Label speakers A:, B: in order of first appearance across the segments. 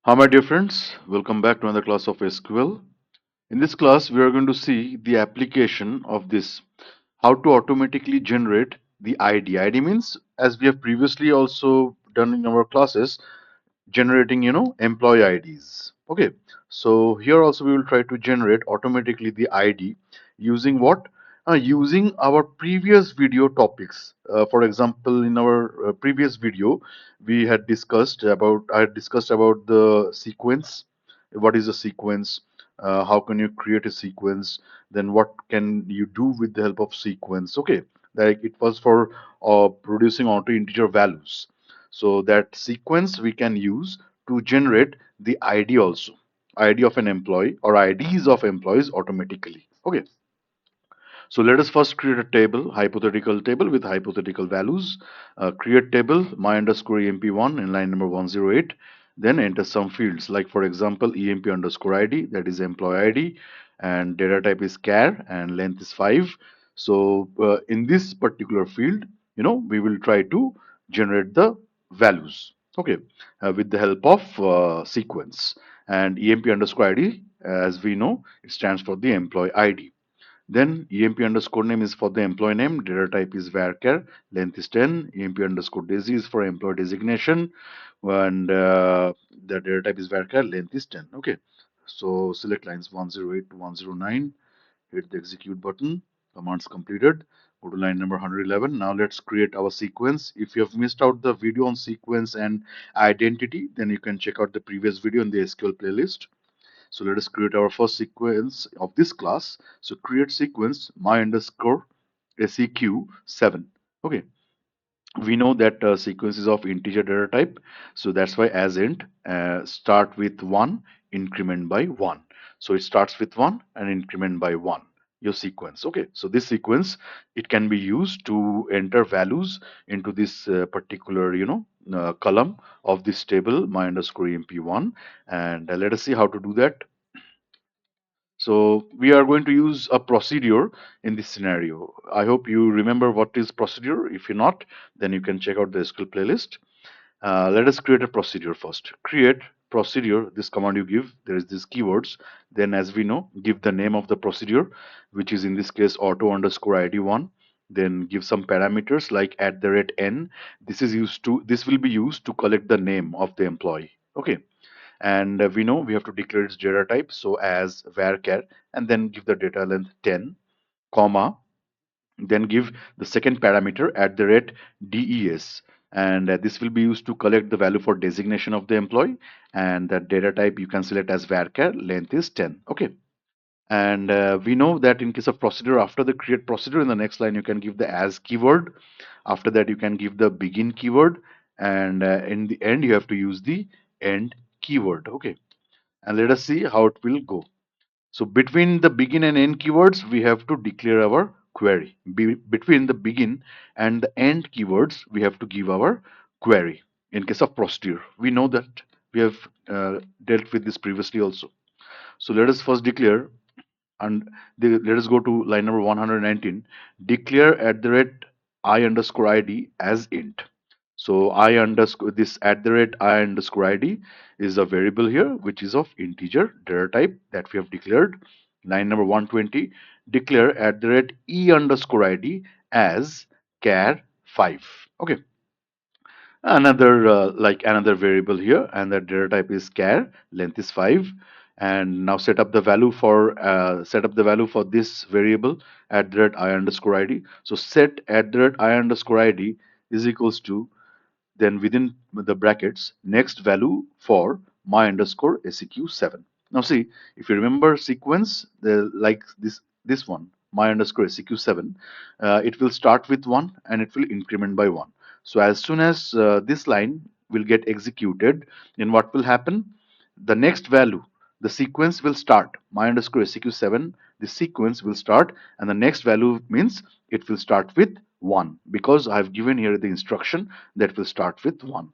A: Hi, my dear friends. Welcome back to another class of SQL. In this class, we are going to see the application of this, how to automatically generate the ID. ID means, as we have previously also done in our classes, generating, employee IDs. Okay, so here also we will try to generate automatically the ID using what? Using our previous video topics. For example, in our previous video, I had discussed about the sequence. What is a sequence? How can you create a sequence? Then what can you do with the help of sequence? Okay, like it was for producing auto integer values. So that sequence we can use to generate the ID also, ID of an employee or IDs of employees automatically. Okay, so let us first create a table, hypothetical table with hypothetical values. Create table my underscore emp1 in line number 108. Then enter some fields like for example emp underscore id, that is employee id, and data type is char and length is 5. So in this particular field, we will try to generate the values. Okay, with the help of sequence, and emp underscore id, as we know, it stands for the employee id. Then emp underscore name is for the employee name, data type is varchar, length is 10, emp underscore desi is for employee designation, and the data type is varchar, length is 10. Okay, so select lines 108 to 109, hit the execute button, commands completed. Go to line number 111. Now let's create our sequence. If you have missed out the video on sequence and identity, then you can check out the previous video in the SQL playlist. So let us create our first sequence of this class. So create sequence my underscore seq7. Okay, we know that sequence is of integer data type, so that's why as int start with 1, increment by 1. So it starts with 1 and increment by 1, your sequence. Okay, so this sequence, it can be used to enter values into this particular column of this table my underscore emp1. And let us see how to do that. So we are going to use a procedure in this scenario. I hope you remember what is procedure. If you're not, then you can check out the SQL playlist. Let us create a procedure first. Create procedure, this command you give, there is these keywords. Then as we know, give the name of the procedure, which is in this case auto underscore ID1. Then give some parameters like at the rate n. This will be used to collect the name of the employee. Okay, and we know we have to declare its data type, so as varchar, and then give the data length 10 comma, then give the second parameter at the rate des, and this will be used to collect the value for designation of the employee, and that data type you can select as varchar, length is 10. Okay, and we know that in case of procedure, after the create procedure, in the next line you can give the as keyword. After that you can give the begin keyword, and in the end you have to use the end keyword. Okay, and let us see how it will go. So between the begin and end keywords, we have to declare our query. Between the begin and the end keywords, we have to give our query. In case of procedure, we know that we have dealt with this previously also. So let us first declare, and let us go to line number 119. Declare at the rate I underscore ID as int. So I underscore this at the rate I underscore ID is a variable here, which is of integer data type that we have declared. Line number 120, declare at the rate E underscore ID as char 5. Okay, another another variable here, and the data type is char, length is 5. And now set up the value for this variable at the rate I underscore ID. So set at the rate I underscore ID is equals to, then within the brackets, next value for my underscore seq7. Now see, if you remember sequence, the like this one, my underscore seq7, it will start with 1 and it will increment by 1. So as soon as this line will get executed, then what will happen? The next value, the sequence will start my underscore seq7. The sequence will start, and the next value means it will start with 1, because I've given here the instruction that will start with 1.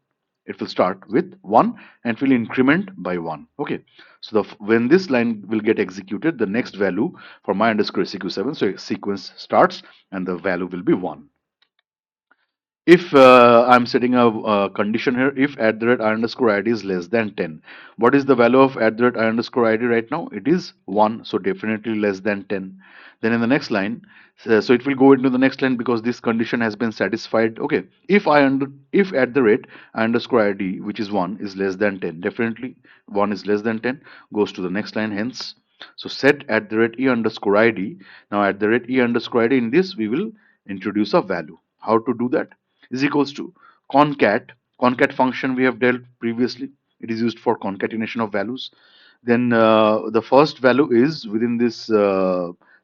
A: It will start with 1 and it will increment by 1. Okay, so when this line will get executed, the next value for my underscore seq7, so sequence starts and the value will be 1. If I'm setting a condition here, if at the rate I underscore id is less than 10, what is the value of at the rate I underscore id right now? It is 1, so definitely less than 10. Then in the next line, so it will go into the next line because this condition has been satisfied. Okay, if at the rate I underscore id, which is 1, is less than 10, definitely 1 is less than 10, goes to the next line. Hence, so set at the rate e underscore id. Now at the rate e underscore id, in this we will introduce a value. How to do that? Is equals to concat function we have dealt previously. It is used for concatenation of values. Then the first value is within this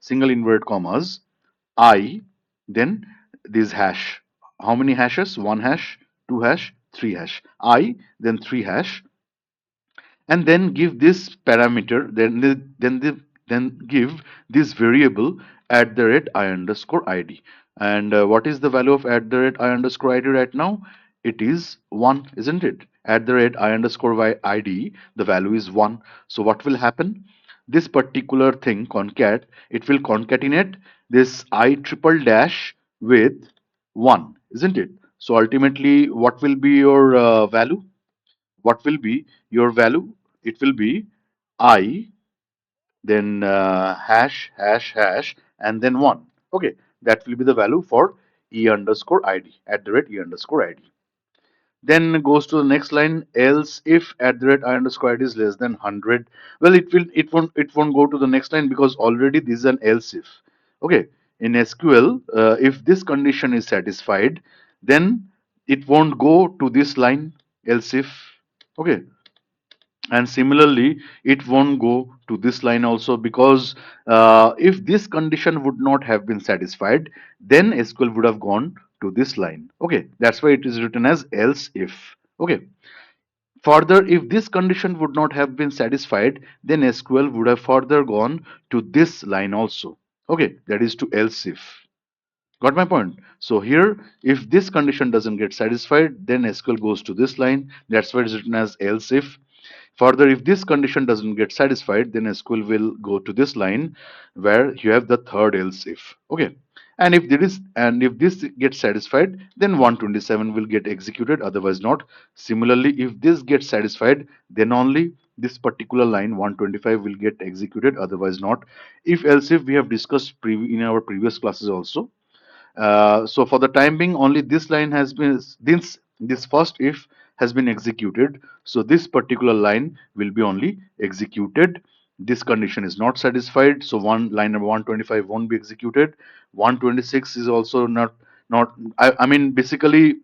A: single inverted commas I, then this hash. How many hashes? One hash, two hash, three hash. I, then three hash, and then give this parameter, then give this variable at the rate I underscore id. And what is the value of at the rate I underscore id right now? It is 1, isn't it? At the rate I underscore id, the value is 1. So what will happen? This particular thing concat, it will concatenate this I triple dash with 1, isn't it? So ultimately, what will be your value? What will be your value? It will be I, then hash, and then 1. Okay, that will be the value for e underscore id, at the rate e underscore id. Then goes to the next line, else if at the rate I underscore id is less than 100. Well, it won't go to the next line because already this is an else if. Okay, in SQL, if this condition is satisfied, then it won't go to this line, else if. Okay, and similarly it won't go to this line also because if this condition would not have been satisfied, then SQL would have gone to this line. Okay, that's why it is written as else if. Okay, further, if this condition would not have been satisfied, then SQL would have further gone to this line also. Okay, that is to else if. Got my point? So here, if this condition doesn't get satisfied, then SQL goes to this line. That's why it's written as else if. Further, if this condition doesn't get satisfied, then SQL will go to this line where you have the third else if. Okay. And if this gets satisfied, then 127 will get executed, otherwise not. Similarly, if this gets satisfied, then only this particular line 125 will get executed, otherwise not. If else if we have discussed in our previous classes also. So for the time being, only this line has been this first if has been executed. So this particular line will be only executed. This condition is not satisfied. So one line number 125 won't be executed. 126 is also not. I mean basically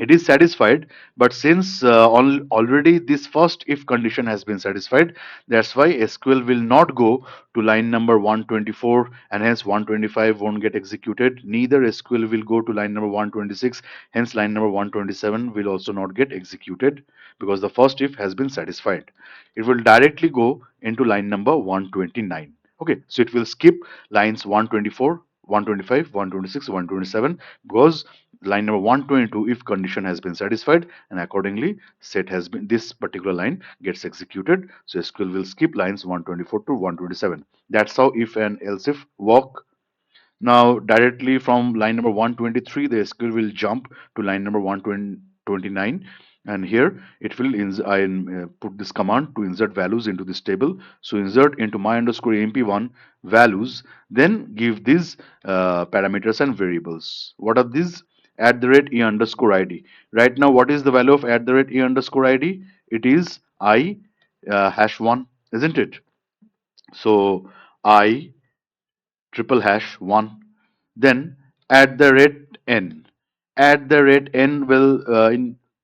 A: it is satisfied, but since already this first if condition has been satisfied, that's why SQL will not go to line number 124, and hence 125 won't get executed. Neither SQL will go to line number 126, hence line number 127 will also not get executed because the first if has been satisfied. It will directly go into line number 129. Okay, so it will skip lines 124, 125, 126, 127 because line number 122 if condition has been satisfied, and accordingly set has been, this particular line gets executed. So SQL will skip lines 124 to 127. That's how if and else if work. Now, directly from line number 123, the SQL will jump to line number 129, and here it will put this command to insert values into this table. So insert into my underscore amp1 values, then give these parameters and variables. What are these? At the rate e underscore id. Right now, what is the value of at the rate e underscore id? It is I hash 1, isn't it? So I triple hash 1, then at the rate n. At the rate n will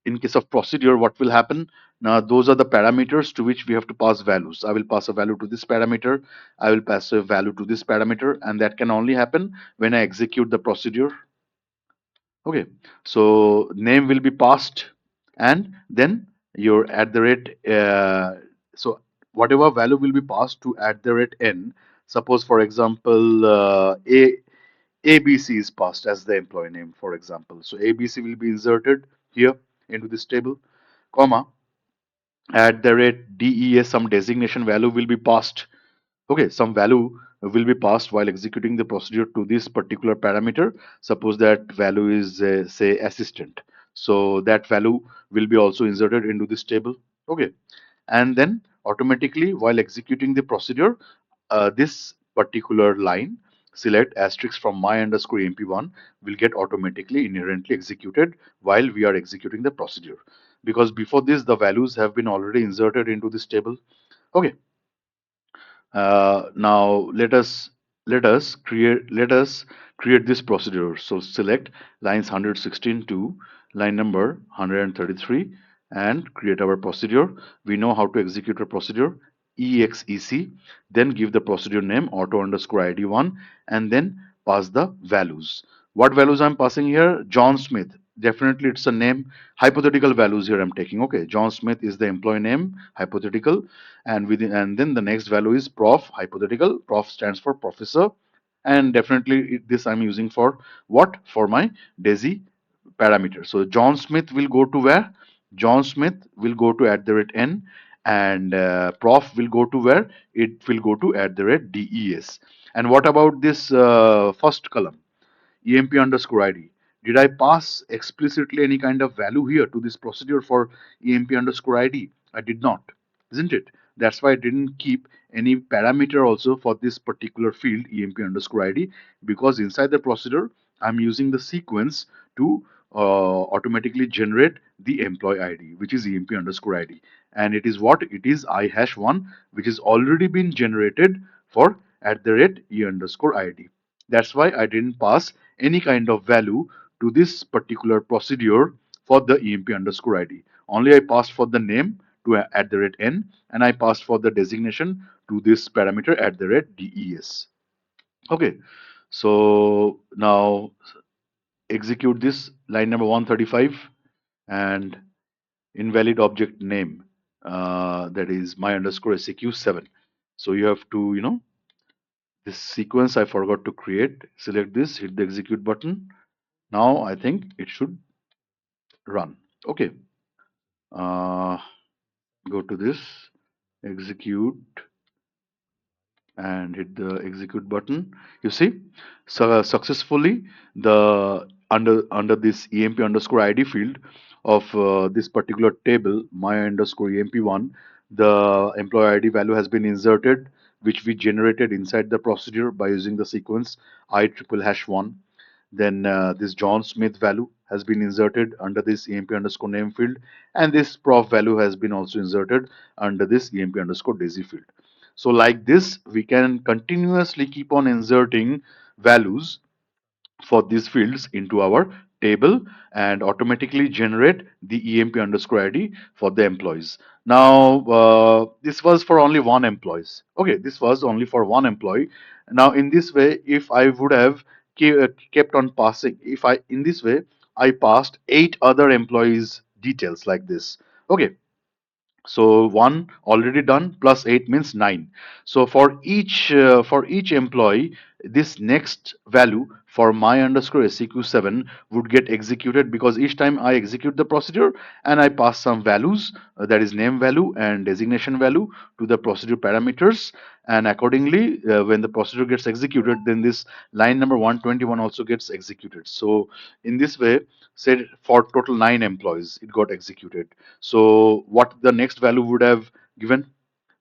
A: in case of procedure, what will happen? Now those are the parameters to which we have to pass values. I will pass a value to this parameter, I will pass a value to this parameter, and that can only happen when I execute the procedure. Okay, so name will be passed, and then your at the rate so whatever value will be passed to at the rate n. Suppose for example ABC is passed as the employee name, for example. So ABC will be inserted here into this table, comma, at the rate DES, some designation value will be passed. Okay, some value will be passed while executing the procedure to this particular parameter. Suppose that value is say assistant, so that value will be also inserted into this table. Okay, and then automatically while executing the procedure, this particular line select asterisk from my underscore emp1 will get automatically inherently executed while we are executing the procedure, because before this the values have been already inserted into this table. Okay, now let us create this procedure. So select lines 116 to line number 133 and create our procedure. We know how to execute a procedure, exec, then give the procedure name auto underscore id1 and then pass the values. What values I'm passing here? John Smith. Definitely it's a name. Hypothetical values here I'm taking. Okay, John Smith is the employee name, hypothetical, and then the next value is prof, hypothetical. Prof stands for professor, and definitely this I'm using for what? For my DAISY parameter. So John Smith will go to where? John Smith will go to @n, and prof will go to where? It will go to @des. And what about this first column? emp underscore id. Did I pass explicitly any kind of value here to this procedure for emp underscore id? I did not, isn't it? That's why I didn't keep any parameter also for this particular field emp underscore id, because inside the procedure I'm using the sequence to automatically generate the employee id, which is emp underscore id, and it is what? It is I hash 1, which is already been generated for @e underscore id. That's why I didn't pass any kind of value to this particular procedure for the emp underscore id. Only I passed for the name to @n, and I passed for the designation to this parameter @des. Okay, so now execute this line number 135 and invalid object name, that is my underscore seq7. So you have to, this sequence I forgot to create. Select this, hit the execute button. Now I think it should run. Okay. Uh, Go to this, execute, and hit the execute button. You see, so successfully the under this emp underscore id field of this particular table, my underscore emp1, the employee id value has been inserted, which we generated inside the procedure by using the sequence I triple hash 1. Then this John Smith value has been inserted under this emp underscore name field, and this prof value has been also inserted under this emp underscore daisy field. So like this, we can continuously keep on inserting values for these fields into our table and automatically generate the emp underscore id for the employees. Now this was for only one employees. Okay, this was only for one employee. Now in this way, if I would have kept on passing, if I in this way I passed 8 other employees details like this. Okay, so 1 already done, plus 8 means 9. So for each employee, this next value for my underscore seq7 would get executed, because each time I execute the procedure and I pass some values, that is name value and designation value, to the procedure parameters, and accordingly when the procedure gets executed, then this line number 121 also gets executed. So in this way, say for total 9 employees it got executed. So what the next value would have given,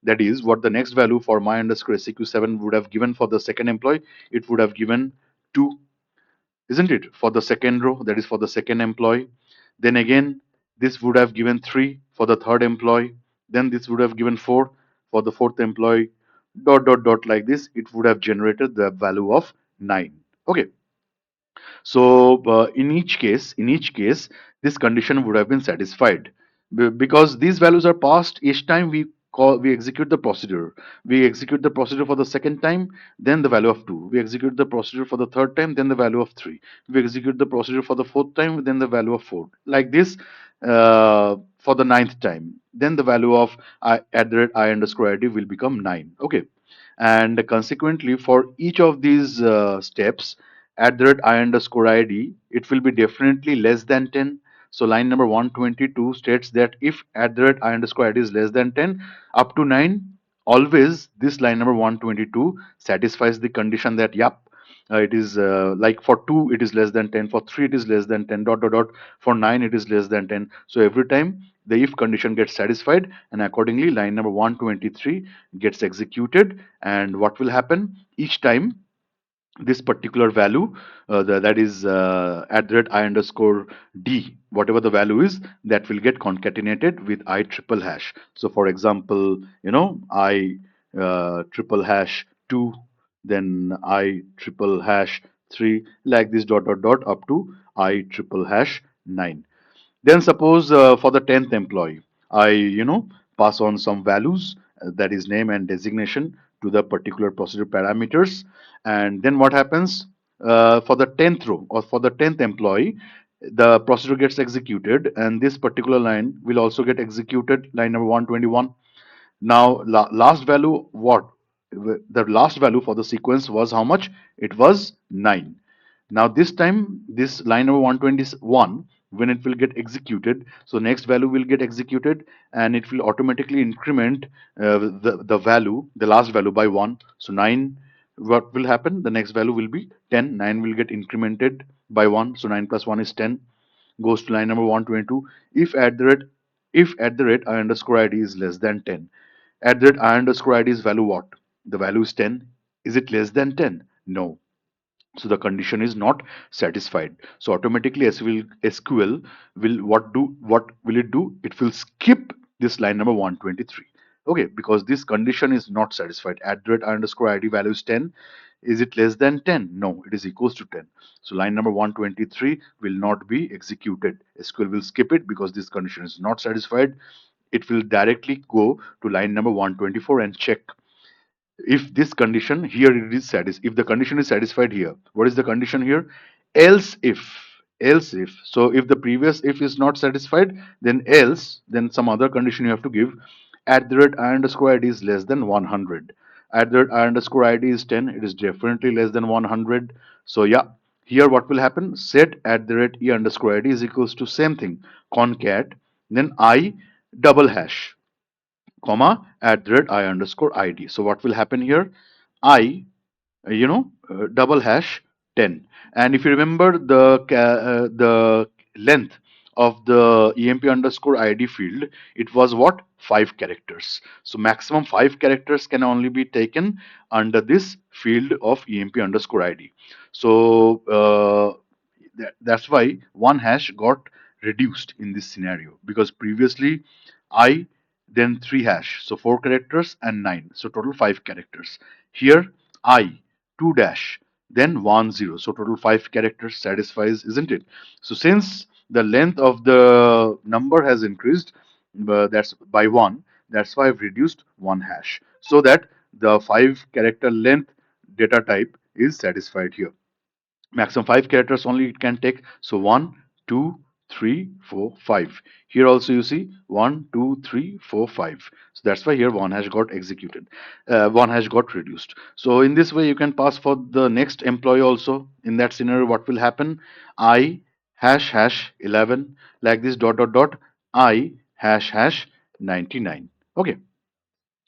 A: that is what the next value for my underscore seq7 would have given for the second employee, it would have given 2, isn't it, for the second row, that is for the second employee. Then again this would have given 3 for the third employee, then this would have given 4 for the fourth employee, dot dot dot, like this it would have generated the value of 9. Okay, so in each case, this condition would have been satisfied, because these values are passed each time we execute the procedure. We execute the procedure for the second time, then the value of 2. We execute the procedure for the third time, then the value of 3. We execute the procedure for the fourth time, then the value of 4. Like this, for the ninth time, then the value of I underscore id will become 9. Okay, and consequently for each of these steps, I underscore id, it will be definitely less than 10. So line number 122 states that if I underscore id is less than 10, up to 9, always this line number 122 satisfies the condition that yep, it is like for 2 it is less than 10, for 3 it is less than 10, dot dot dot, for 9 it is less than 10. So every time the if condition gets satisfied, and accordingly line number 123 gets executed. And what will happen each time this particular value, that is at the rate I underscore d, whatever the value is, that will get concatenated with I triple hash. So for example, I triple hash 2, then I triple hash 3, like this, dot dot dot, up to I triple hash 9. Then suppose for the 10th employee, I pass on some values, that is name and designation, to the particular procedure parameters. And then what happens for the 10th row or for the 10th employee, the procedure gets executed, and this particular line will also get executed, line number 121. Now last value, what the last value for the sequence was, how much? It was 9. Now this time this line number 121, when it will get executed, so next value will get executed, and it will automatically increment the value, the last value, by 1. So 9, what will happen, the next value will be 10. 9 will get incremented by 1, so 9 plus 1 is 10. Goes to line number 122. If at the rate I underscore id is less than 10, at that I underscore id is value what? The value is 10. Is it less than 10? No. So the condition is not satisfied. So automatically SQL will what will it do? It will skip this line number 123. Okay, because this condition is not satisfied. At the rate I underscore id value is 10. Is it less than 10? No, it is equals to 10. So line number 123 will not be executed. SQL will skip it because this condition is not satisfied. It will directly go to line number 124 and check if this condition here it is satisfied. If the condition is satisfied here, what is the condition here? Else if else if. So if the previous if is not satisfied, then else, then some other condition you have to give. At the rate I underscore id is less than 100. At the rate I underscore id is 10, it is definitely less than 100. So yeah, here what will happen? Set at the rate e underscore id is equals to same thing, concat, then I double hash, comma, at the rate I underscore id. So what will happen here? I, double hash 10. And if you remember the length of the emp underscore id field, it was what? 5 characters. So maximum 5 characters can only be taken under this field of emp underscore id. So that's why one hash got reduced in this scenario, because previously I, then 3 hash, so 4 characters and 9, so total 5 characters. Here I 2 dash, then 1 0, so total 5 characters satisfies, isn't it? So since the length of the number has increased, that's by 1, that's why I've reduced 1 hash, so that the 5 character length data type is satisfied here. Maximum 5 characters only it can take. So 1, 2, 3, 4, 5. Here also you see 1, 2, 3, 4, 5. So that's why here 1 hash got executed, 1 hash got reduced. So in this way you can pass for the next employee also. In that scenario, what will happen? I hash hash 11, like this, dot dot dot, I hash hash 99. Okay,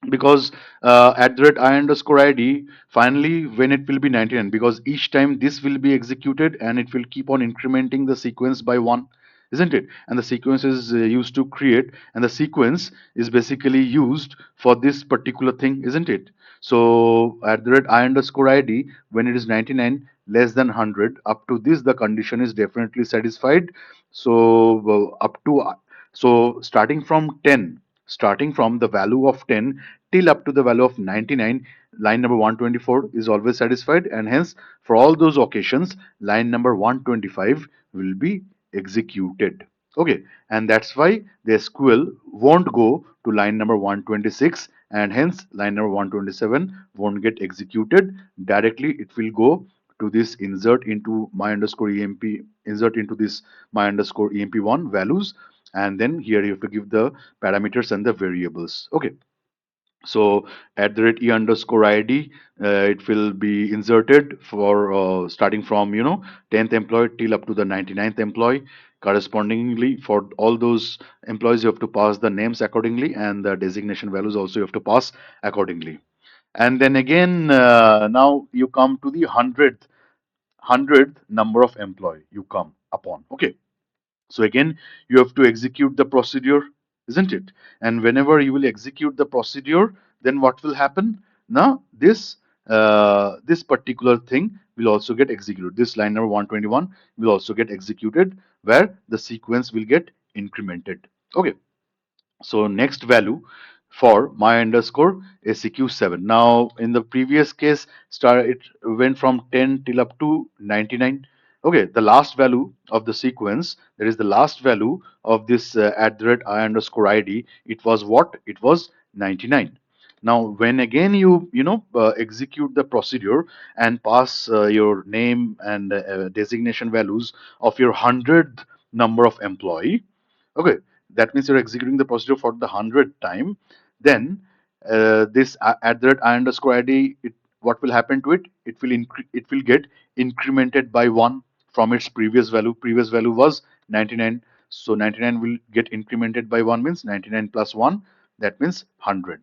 A: because at the rate I underscore id, finally when it will be 99, because each time this will be executed and it will keep on incrementing the sequence by 1, isn't it? And the sequence is used to create, and the sequence is basically used for this particular thing, isn't it? So at the rate I underscore id, when it is 99 less than 100, up to this the condition is definitely satisfied. So up to so starting from 10, starting from the value of 10 till up to the value of 99, line number 124 is always satisfied, and hence for all those occasions line number 125 will be executed. Okay, and that's why the SQL won't go to line number 126, and hence line number 127 won't get executed. Directly it will go to this insert into my underscore emp, insert into this my underscore emp1 values, and then here you have to give the parameters and the variables. Okay, So at the rate e underscore id, it will be inserted for starting from 10th employee till up to the 99th employee. Correspondingly, for all those employees, you have to pass the names accordingly, and the designation values also you have to pass accordingly. And then again, now you come to the hundredth number of employee you come upon. Okay, so again, you have to execute the procedure, isn't it? And whenever you will execute the procedure, then what will happen? Now this particular thing will also get executed. This line number 121 will also get executed, where the sequence will get incremented. Okay. So next value for my underscore SEQ7. Now in the previous case, it went from 10 till up to 99. Okay, the last value of the sequence, that is the last value of this at the rate I underscore ID, it was what? It was 99. Now when again you execute the procedure and pass your name and designation values of your 100th number of employee. Okay, that means you're executing the procedure for the 100th time. Then this at the rate I underscore id, what will happen to it? It will get incremented by one from its previous value. Previous value was 99, so 99 will get incremented by one, means 99 plus one. That means 100.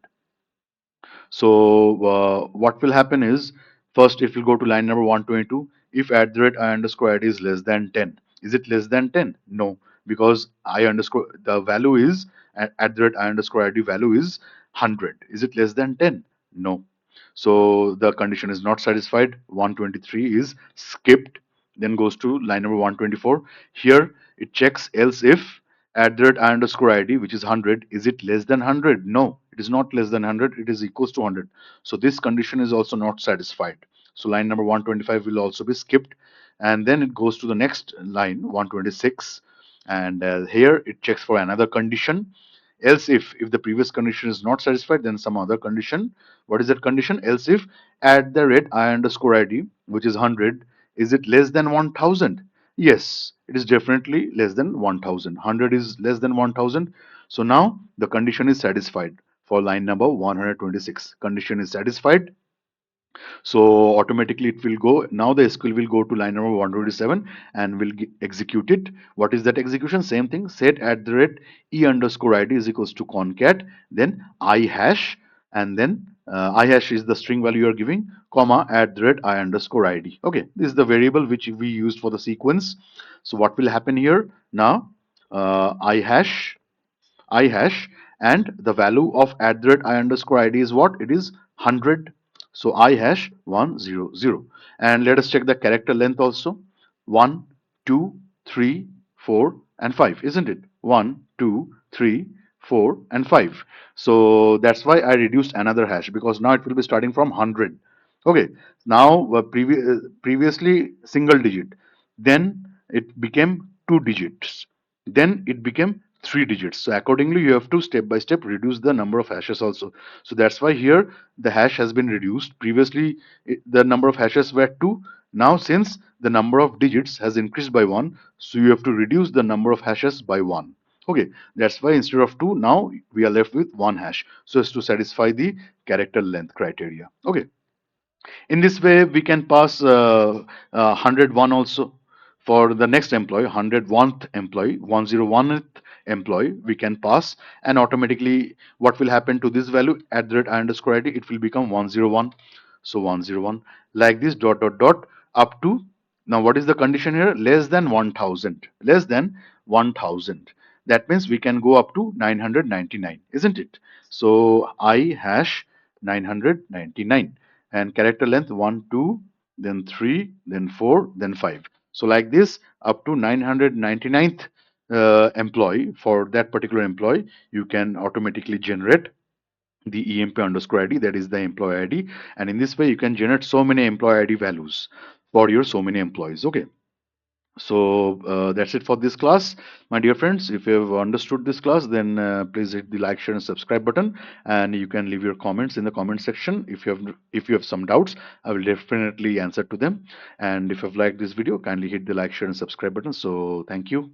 A: So what will happen is, first it will go to line number 122. If at the rate I underscore id is less than 10, is it less than 10? No, because I underscore the value is at the rate I underscore id value is 100. Is it less than 10? No. So the condition is not satisfied. 123 is skipped. Then goes to line number 124. Here it checks else if at the rate I underscore id, which is 100, is it less than 100? No, it is not less than 100. It is equals to 100. So this condition is also not satisfied. So line number 125 will also be skipped. And then it goes to the next line, 126. And here it checks for another condition. Else if the previous condition is not satisfied, then some other condition. What is that condition? Else if at the rate I underscore id, which is 100, is it less than 1000? Yes, it is definitely less than 1000. 100 is less than 1000. So now the condition is satisfied for line number 126. Condition is satisfied. So automatically it will go. Now the SQL will go to line number 127 and will execute it. What is that execution? Same thing. Set at the rate e underscore id is equals to concat, then I hash, and then I hash is the string value you are giving, comma at the rate I underscore id. Okay, this is the variable which we used for the sequence. So what will happen here now? I hash, and the value of at the rate I underscore id is what? It is 100. So I hash 100. And let us check the character length also. 1, 2, 3, 4, and 5, isn't it? 1, 2, 3, 4, and 5. So that's why I reduced another hash, because now it will be starting from 100. Okay, now previously single digit, then it became two digits, then it became three digits. So accordingly, you have to step by step reduce the number of hashes also. So that's why here the hash has been reduced. Previously, the number of hashes were two. Now, since the number of digits has increased by one, so you have to reduce the number of hashes by one. Okay, that's why instead of two, now we are left with one hash, so as to satisfy the character length criteria. Okay. In this way, we can pass 101 also for the next employee, 101th employee, 101th employee, we can pass, and automatically what will happen to this value at the rate I underscore id, it will become 101. So 101, like this, dot dot dot, up to, now what is the condition here? Less than 1000, less than 1000. That means we can go up to 999, isn't it? So I hash 999, and character length 1, 2, then 3, then 4, then 5. So like this, up to 999th employee, for that particular employee, you can automatically generate the emp underscore id, that is the employee id. And in this way, you can generate so many employee id values for your so many employees. Okay. So that's it for this class, my dear friends. If you have understood this class, then please hit the like, share, and subscribe button, and you can leave your comments in the comment section. If you have some doubts, I will definitely answer to them. And if you've liked this video, kindly hit the like, share, and subscribe button. So thank you.